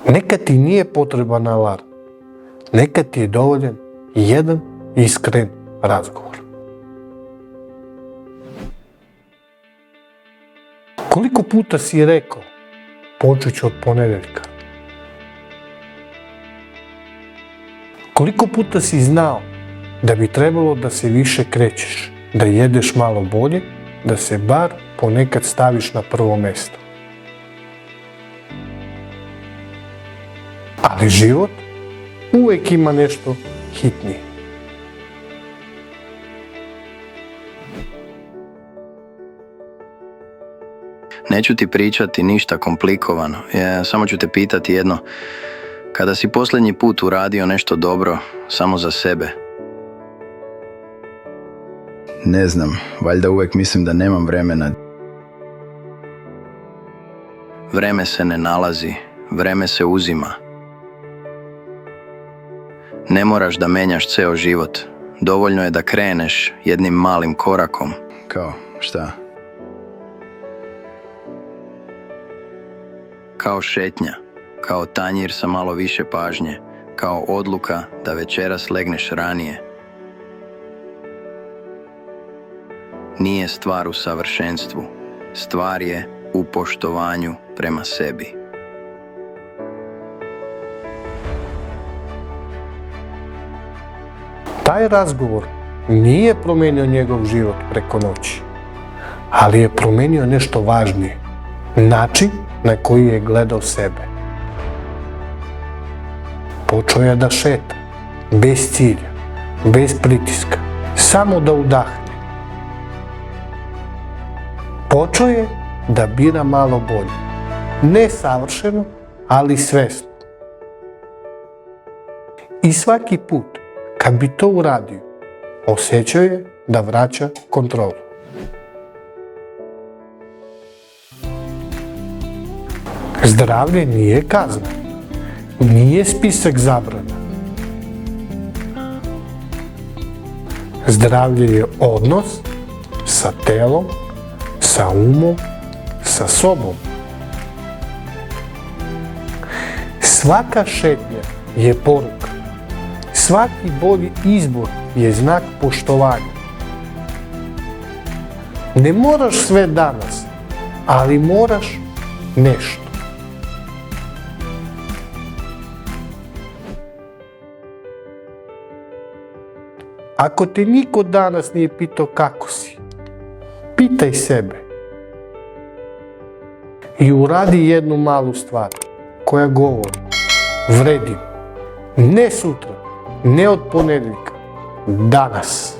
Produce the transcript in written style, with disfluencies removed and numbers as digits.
Nekad ti nije potreban alarm, nekad ti je dovoljan jedan iskren razgovor. Koliko puta si rekao, počet ću od ponedjeljka? Koliko puta si znao da bi trebalo da se više krećeš, da jedeš malo bolje, da se bar ponekad staviš na prvo mjesto? Ali život uvijek ima nešto hitnije. Neću ti pričati ništa komplikovano, samo ću te pitati jedno. Kada si posljednji put uradio nešto dobro samo za sebe? Ne znam, valjda uvijek mislim da nemam vremena. Vreme se ne nalazi, vreme se uzima. Ne moraš da menjaš ceo život, dovoljno je da kreneš jednim malim korakom. Kao, šta? Kao šetnja, kao tanjir sa malo više pažnje, kao odluka da večeras legneš ranije. Nije stvar u savršenstvu, stvar je u poštovanju prema sebi. Taj razgovor nije promijenio njegov život preko noći, ali je promijenio nešto važnije, način na koji je gledao sebe. Počeo je da šeta, bez cilja, bez pritiska, samo da udahne. Počeo je da bira malo bolje, ne savršeno, ali svesno. I svaki put kad bi to uradio, osjećao je da vraća kontrolu. Zdravlje nije kazna, nije spisak zabrana. Zdravlje je odnos sa telom, sa umom, sa sobom. Svaka šetnja je poruka, svaki bolji izbor je znak poštovanja. Ne moraš sve danas, ali moraš nešto. Ako te niko danas nije pitao kako si, pitaj sebe i uradi jednu malu stvar koja govori: vredim, ne sutra, ne od ponedjeljka, danas.